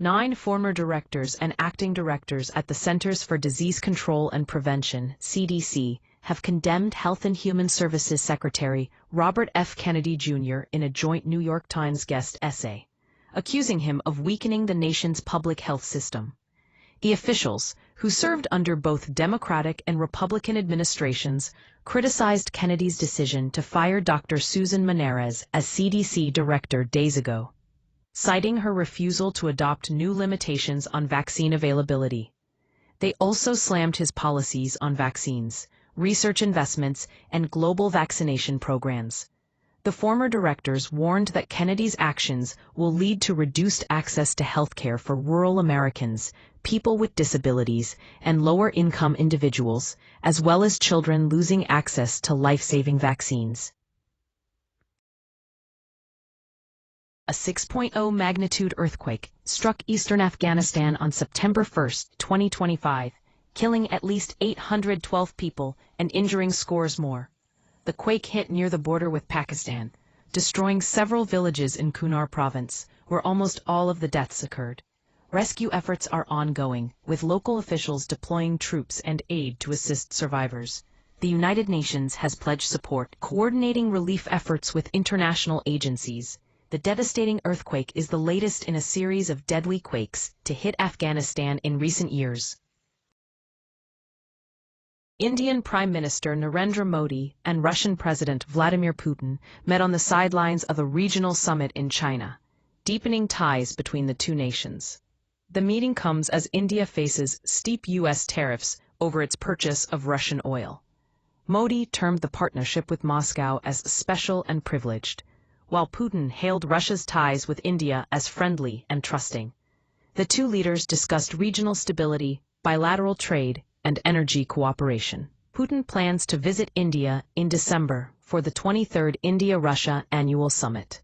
9 former directors and acting directors at the Centers for Disease Control and Prevention, CDC, have condemned Health and Human Services Secretary Robert F. Kennedy Jr. in a joint New York Times guest essay, accusing him of weakening the nation's public health system. The officials, who served under both Democratic and Republican administrations, criticized Kennedy's decision to fire Dr. Susan Menarez as CDC director days ago, citing her refusal to adopt new limitations on vaccine availability. They also slammed his policies on vaccines, research investments, and global vaccination programs. The former directors warned that Kennedy's actions will lead to reduced access to health care for rural Americans, people with disabilities, and lower-income individuals, as well as children losing access to life-saving vaccines. A 6.0 magnitude earthquake struck eastern Afghanistan on September 1, 2025, killing at least 812 people and injuring scores more. The quake hit near the border with Pakistan, destroying several villages in Kunar province, where almost all of the deaths occurred. Rescue efforts are ongoing, with local officials deploying troops and aid to assist survivors. The United Nations has pledged support, coordinating relief efforts with international agencies. The devastating earthquake is the latest in a series of deadly quakes to hit Afghanistan in recent years. Indian Prime Minister Narendra Modi and Russian President Vladimir Putin met on the sidelines of a regional summit in China, deepening ties between the two nations. The meeting comes as India faces steep U.S. tariffs over its purchase of Russian oil. Modi termed the partnership with Moscow as special and privileged, while Putin hailed Russia's ties with India as friendly and trusting. The two leaders discussed regional stability, bilateral trade, and energy cooperation. Putin plans to visit India in December for the 23rd India-Russia Annual Summit.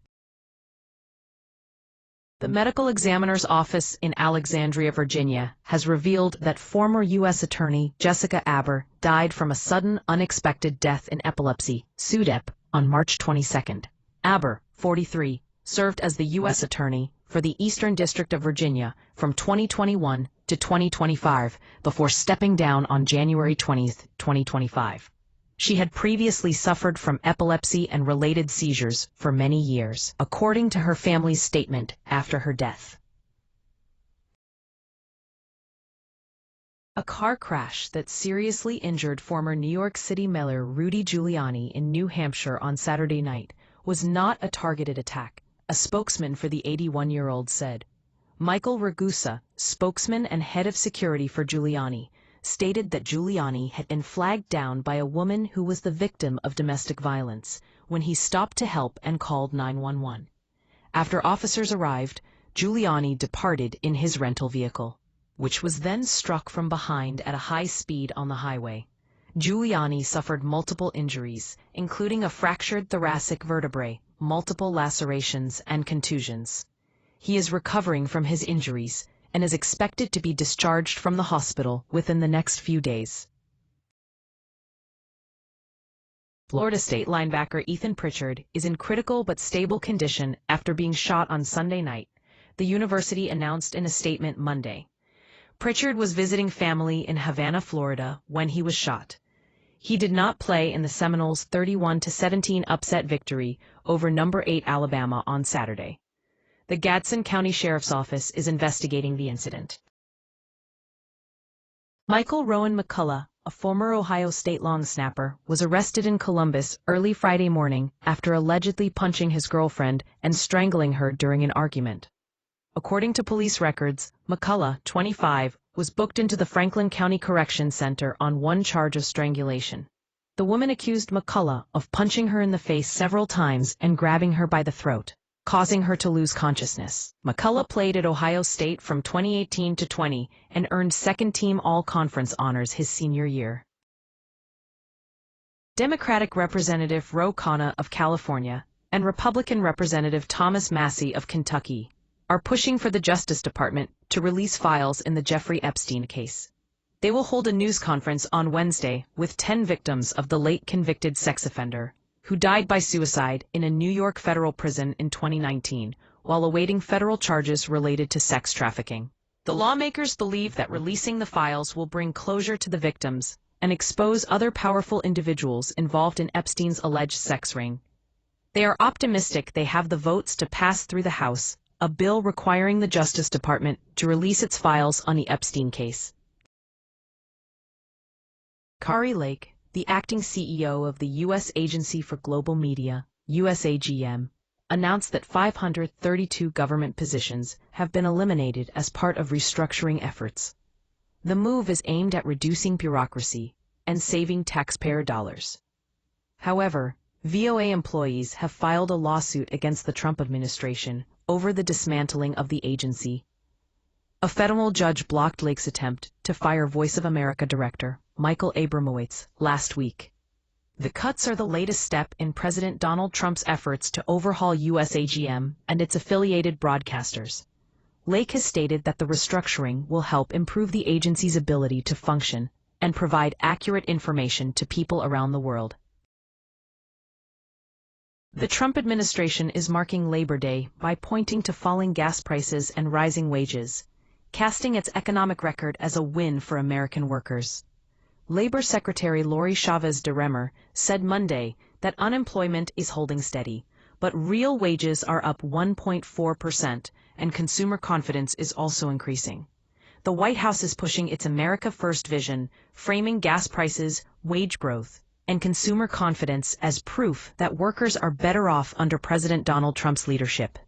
The Medical Examiner's Office in Alexandria, Virginia, has revealed that former U.S. Attorney Jessica Aber died from a sudden, unexpected death in epilepsy, SUDEP, on March 22. Aber, 43, served as the U.S. Attorney for the Eastern District of Virginia from 2021 to 2025 before stepping down on January 20, 2025. She had previously suffered from epilepsy and related seizures for many years, according to her family's statement after her death. A car crash that seriously injured former New York City Mayor Rudy Giuliani in New Hampshire on Saturday night was not a targeted attack, a spokesman for the 81-year-old said. Michael Ragusa, spokesman and head of security for Giuliani, stated that Giuliani had been flagged down by a woman who was the victim of domestic violence when he stopped to help and called 911. After officers arrived, Giuliani departed in his rental vehicle, which was then struck from behind at a high speed on the highway. Giuliani suffered multiple injuries, including a fractured thoracic vertebrae, multiple lacerations, and contusions. He is recovering from his injuries and is expected to be discharged from the hospital within the next few days. Florida State linebacker Ethan Pritchard is in critical but stable condition after being shot on Sunday night, the university announced in a statement Monday. Pritchard was visiting family in Havana, Florida, when he was shot. He did not play in the Seminoles' 31-17 upset victory over No. 8 Alabama on Saturday. The Gadsden County Sheriff's Office is investigating the incident. Michael Rowan McCullough, a former Ohio State long snapper, was arrested in Columbus early Friday morning after allegedly punching his girlfriend and strangling her during an argument. According to police records, McCullough, 25, was booked into the Franklin County Correction Center on one charge of strangulation. The woman accused McCullough of punching her in the face several times and grabbing her by the throat, causing her to lose consciousness. McCullough played at Ohio State from 2018 to 20 and earned second-team All-Conference honors his senior year. Democratic Representative Ro Khanna of California and Republican Representative Thomas Massie of Kentucky are pushing for the Justice Department to release files in the Jeffrey Epstein case. They will hold a news conference on Wednesday with 10 victims of the late convicted sex offender, who died by suicide in a New York federal prison in 2019, while awaiting federal charges related to sex trafficking. The lawmakers believe that releasing the files will bring closure to the victims and expose other powerful individuals involved in Epstein's alleged sex ring. They are optimistic they have the votes to pass through the House a bill requiring the Justice Department to release its files on the Epstein case. Kari, the acting CEO of the U.S. Agency for Global Media, USAGM, announced that 532 government positions have been eliminated as part of restructuring efforts. The move is aimed at reducing bureaucracy and saving taxpayer dollars. However, VOA employees have filed a lawsuit against the Trump administration over the dismantling of the agency. A federal judge blocked Lake's attempt to fire Voice of America director Michael Abramowitz last week. The cuts are the latest step in President Donald Trump's efforts to overhaul USAGM and its affiliated broadcasters. Lake has stated that the restructuring will help improve the agency's ability to function and provide accurate information to people around the world. The Trump administration is marking Labor Day by pointing to falling gas prices and rising wages, casting its economic record as a win for American workers. Labor Secretary Lori Chavez DeRemer said Monday that unemployment is holding steady, but real wages are up 1.4% and consumer confidence is also increasing. The White House is pushing its America First vision, framing gas prices, wage growth, and consumer confidence as proof that workers are better off under President Donald Trump's leadership.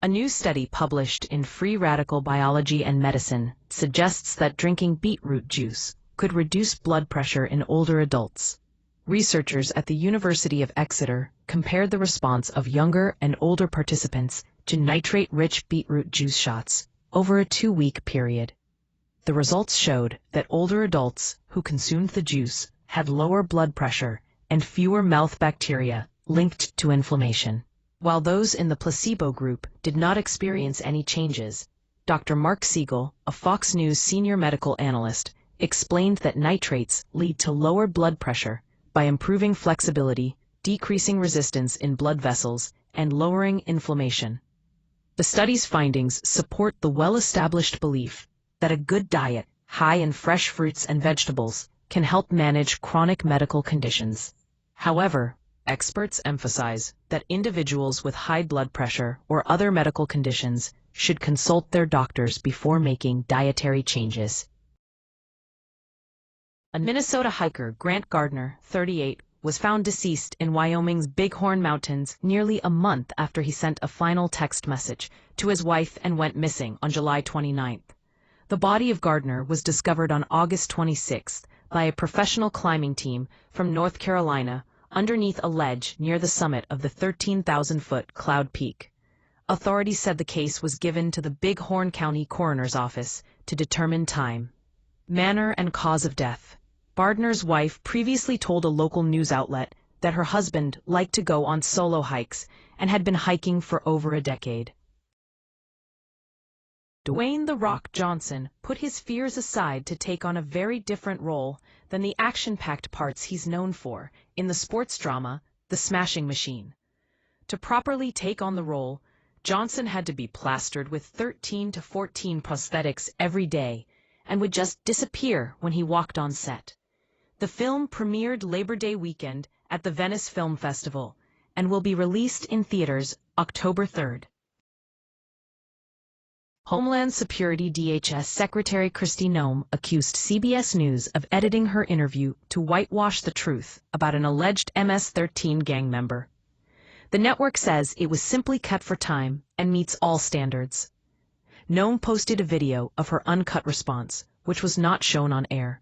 A new study published in Free Radical Biology and Medicine suggests that drinking beetroot juice could reduce blood pressure in older adults. Researchers at the University of Exeter compared the response of younger and older participants to nitrate-rich beetroot juice shots over a 2-week period. The results showed that older adults who consumed the juice had lower blood pressure and fewer mouth bacteria linked to inflammation, while those in the placebo group did not experience any changes. Dr. Mark Siegel, a Fox News senior medical analyst, explained that nitrates lead to lower blood pressure by improving flexibility, decreasing resistance in blood vessels, and lowering inflammation. The study's findings support the well-established belief that a good diet, high in fresh fruits and vegetables, can help manage chronic medical conditions. However, experts emphasize that individuals with high blood pressure or other medical conditions should consult their doctors before making dietary changes. A Minnesota hiker, Grant Gardner, 38, was found deceased in Wyoming's Bighorn Mountains nearly a month after he sent a final text message to his wife and went missing on July 29. The body of Gardner was discovered on August 26 by a professional climbing team from North Carolina underneath a ledge near the summit of the 13,000-foot Cloud Peak. Authorities said the case was given to the Bighorn County Coroner's Office to determine time, manner, and cause of death. Gardner's wife previously told a local news outlet that her husband liked to go on solo hikes and had been hiking for over a decade. Dwayne "The Rock" Johnson put his fears aside to take on a very different role than the action-packed parts he's known for in the sports drama, The Smashing Machine. To properly take on the role, Johnson had to be plastered with 13 to 14 prosthetics every day and would just disappear when he walked on set. The film premiered Labor Day weekend at the Venice Film Festival and will be released in theaters October 3rd. Homeland Security DHS Secretary Kristi Noem accused CBS News of editing her interview to whitewash the truth about an alleged MS-13 gang member. The network says it was simply cut for time and meets all standards. Noem posted a video of her uncut response, which was not shown on air.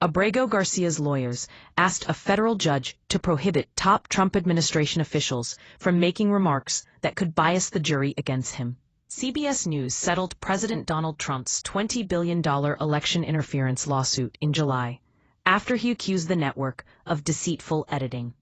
Abrego Garcia's lawyers asked a federal judge to prohibit top Trump administration officials from making remarks that could bias the jury against him. CBS News settled President Donald Trump's $20 billion election interference lawsuit in July, after he accused the network of deceitful editing.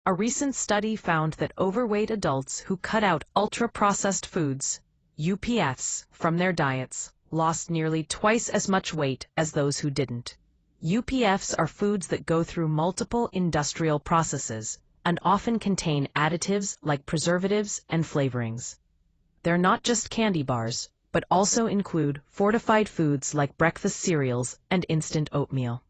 A recent study found that overweight adults who cut out ultra-processed foods, UPFs, from their diets lost nearly twice as much weight as those who didn't. UPFs are foods that go through multiple industrial processes and often contain additives like preservatives and flavorings. They're not just candy bars, but also include fortified foods like breakfast cereals and instant oatmeal.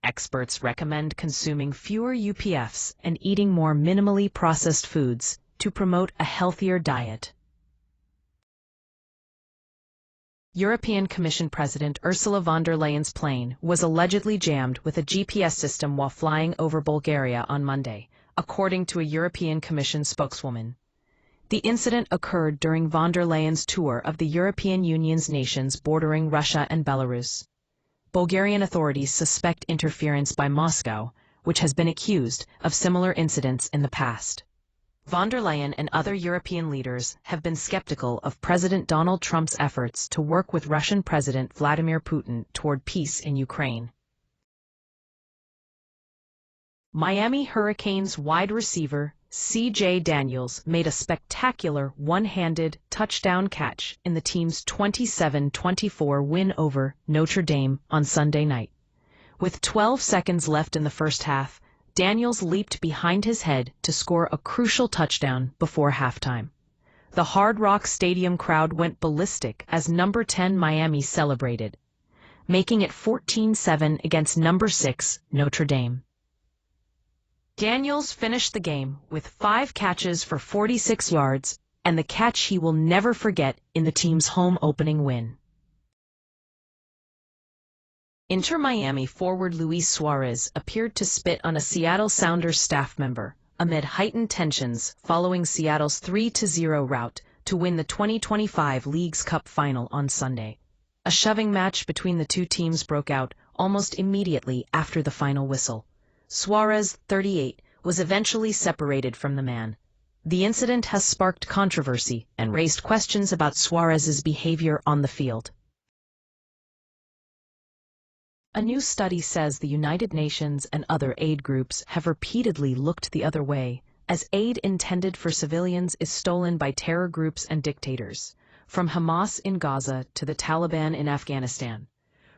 Experts recommend consuming fewer UPFs and eating more minimally processed foods to promote a healthier diet. European Commission President Ursula von der Leyen's plane was allegedly jammed with a GPS system while flying over Bulgaria on Monday, according to a European Commission spokeswoman. The incident occurred during von der Leyen's tour of the European Union's nations bordering Russia and Belarus. Bulgarian authorities suspect interference by Moscow, which has been accused of similar incidents in the past. Von der Leyen and other European leaders have been skeptical of President Donald Trump's efforts to work with Russian President Vladimir Putin toward peace in Ukraine. Miami Hurricanes wide receiver C.J. Daniels made a spectacular one-handed touchdown catch in the team's 27-24 win over Notre Dame on Sunday night. With 12 seconds left in the first half, Daniels leaped behind his head to score a crucial touchdown before halftime. The Hard Rock Stadium crowd went ballistic as number 10 Miami celebrated, making it 14-7 against number 6 Notre Dame. Daniels finished the game with 5 catches for 46 yards and the catch he will never forget in the team's home opening win. Inter Miami forward Luis Suárez appeared to spit on a Seattle Sounders staff member amid heightened tensions following Seattle's 3-0 rout to win the 2025 Leagues Cup final on Sunday. A shoving match between the two teams broke out almost immediately after the final whistle. Suárez, 38, was eventually separated from the man. The incident has sparked controversy and raised questions about Suárez's behavior on the field. A new study says the United Nations and other aid groups have repeatedly looked the other way as aid intended for civilians is stolen by terror groups and dictators, from Hamas in Gaza to the Taliban in Afghanistan.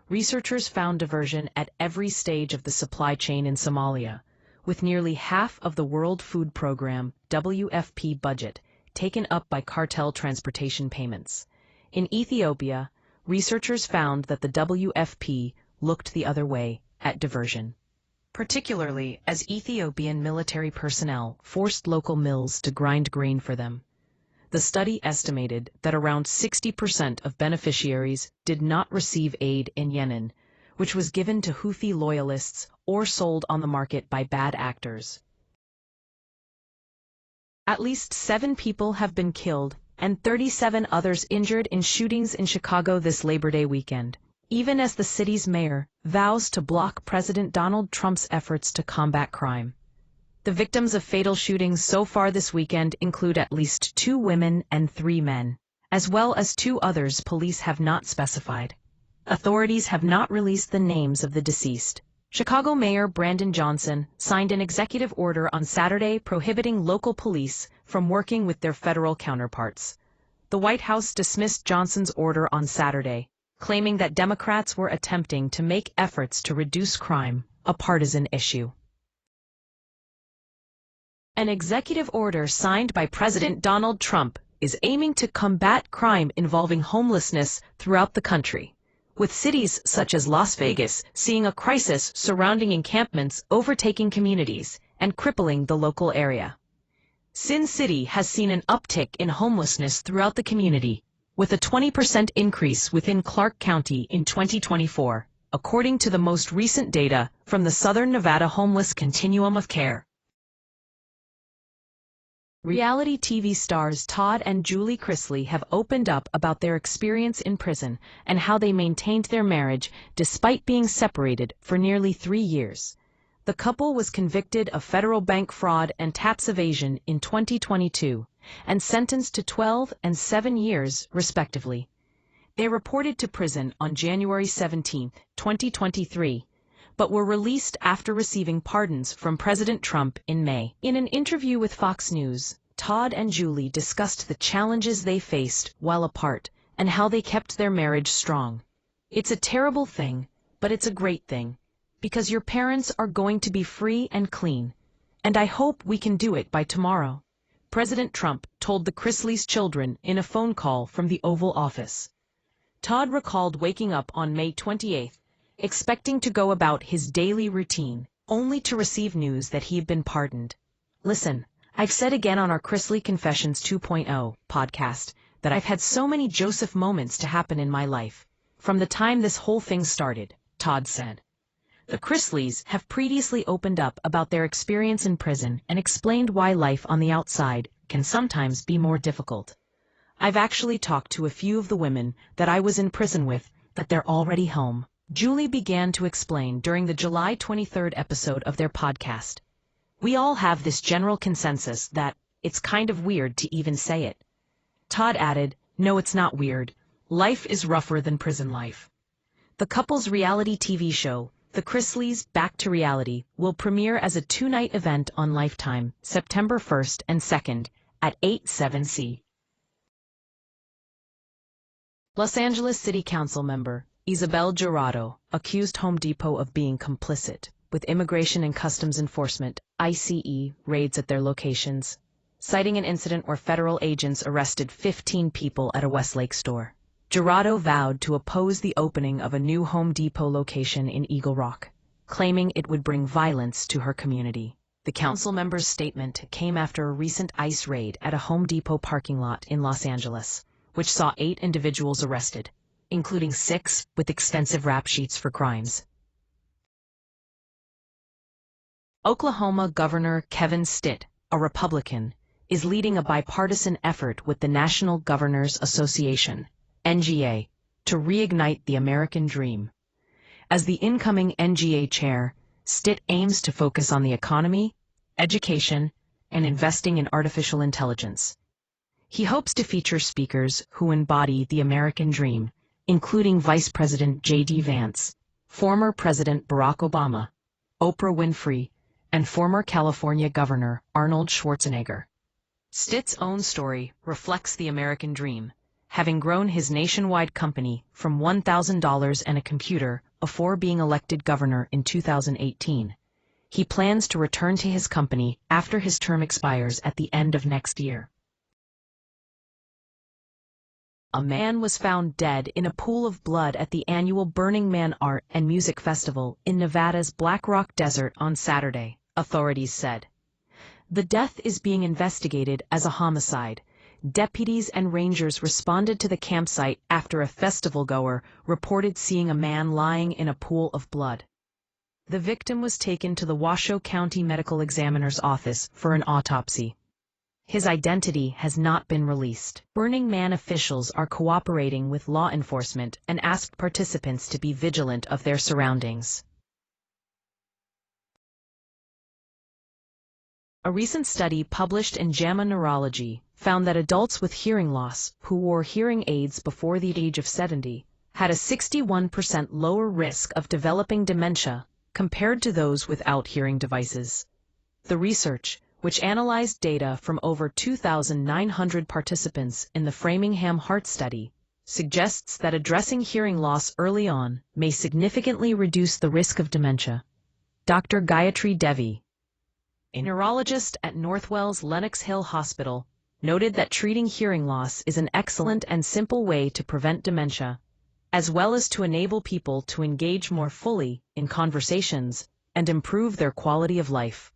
Researchers found diversion at every stage of the supply chain in Somalia, with nearly half of the World Food Program (WFP) budget taken up by cartel transportation payments. In Ethiopia, researchers found that the WFP looked the other way at diversion, particularly as Ethiopian military personnel forced local mills to grind grain for them. The study estimated that around 60% of beneficiaries did not receive aid in Yemen, which was given to Houthi loyalists or sold on the market by bad actors. At least 7 people have been killed and 37 others injured in shootings in Chicago this Labor Day weekend, even as the city's mayor vows to block President Donald Trump's efforts to combat crime. The victims of fatal shootings so far this weekend include at least 2 women and 3 men, as well as 2 others police have not specified. Authorities have not released the names of the deceased. Chicago Mayor Brandon Johnson signed an executive order on Saturday prohibiting local police from working with their federal counterparts. The White House dismissed Johnson's order on Saturday, claiming that Democrats were attempting to make efforts to reduce crime a partisan issue. An executive order signed by President Donald Trump is aiming to combat crime involving homelessness throughout the country, with cities such as Las Vegas seeing a crisis surrounding encampments overtaking communities and crippling the local area. Sin City has seen an uptick in homelessness throughout the community, with a 20% increase within Clark County in 2024, according to the most recent data from the Southern Nevada Homeless Continuum of Care. Reality TV stars Todd and Julie Chrisley have opened up about their experience in prison and how they maintained their marriage despite being separated for nearly 3 years. The couple was convicted of federal bank fraud and tax evasion in 2022 and sentenced to 12 and 7 years, respectively. They reported to prison on January 17, 2023, but were released after receiving pardons from President Trump in May. In an interview with Fox News, Todd and Julie discussed the challenges they faced while apart and how they kept their marriage strong. "It's a terrible thing, but it's a great thing, because your parents are going to be free and clean, and I hope we can do it by tomorrow," President Trump told the Chrisley's children in a phone call from the Oval Office. Todd recalled waking up on May 28, expecting to go about his daily routine, only to receive news that he had been pardoned. "Listen, I've said again on our Chrisley Confessions 2.0 podcast that I've had so many Joseph moments to happen in my life, from the time this whole thing started," Todd said. The Chrisleys have previously opened up about their experience in prison and explained why life on the outside can sometimes be more difficult. "I've actually talked to a few of the women that I was in prison with, but they're already home," Julie began to explain during the July 23 episode of their podcast. "We all have this general consensus that it's kind of weird to even say it." Todd added, "No, it's not weird. Life is rougher than prison life." The couple's reality TV show, The Chrisleys Back to Reality, will premiere as a 2-night event on Lifetime, September 1st and 2nd, at 8/7 Los Angeles City Council member Isabel Jurado accused Home Depot of being complicit with Immigration and Customs Enforcement (ICE) raids at their locations, citing an incident where federal agents arrested 15 people at a Westlake store. Jurado vowed to oppose the opening of a new Home Depot location in Eagle Rock, claiming it would bring violence to her community. The council member's statement came after a recent ICE raid at a Home Depot parking lot in Los Angeles, which saw 8 individuals arrested, including 6 with extensive rap sheets for crimes. Oklahoma Governor Kevin Stitt, a Republican, is leading a bipartisan effort with the National Governors Association, NGA, to reignite the American dream. As the incoming NGA chair, Stitt aims to focus on the economy, education, and investing in artificial intelligence. He hopes to feature speakers who embody the American dream, including Vice President J.D. Vance, former President Barack Obama, Oprah Winfrey, and former California Governor Arnold Schwarzenegger. Stitt's own story reflects the American dream, having grown his nationwide company from $1,000 and a computer before being elected governor in 2018. He plans to return to his company after his term expires at the end of next year. A man was found dead in a pool of blood at the annual Burning Man Art and Music Festival in Nevada's Black Rock Desert on Saturday, authorities said. The death is being investigated as a homicide. Deputies and rangers responded to the campsite after a festival-goer reported seeing a man lying in a pool of blood. The victim was taken to the Washoe County Medical Examiner's office for an autopsy. His identity has not been released. Burning Man officials are cooperating with law enforcement and asked participants to be vigilant of their surroundings. A recent study published in JAMA Neurology found that adults with hearing loss who wore hearing aids before the age of 70 had a 61% lower risk of developing dementia compared to those without hearing devices. The research, which analyzed data from over 2,900 participants in the Framingham Heart Study, suggests that addressing hearing loss early on may significantly reduce the risk of dementia. Dr. Gayatri Devi, a neurologist at Northwell's Lenox Hill Hospital, noted that treating hearing loss is an excellent and simple way to prevent dementia, as well as to enable people to engage more fully in conversations and improve their quality of life.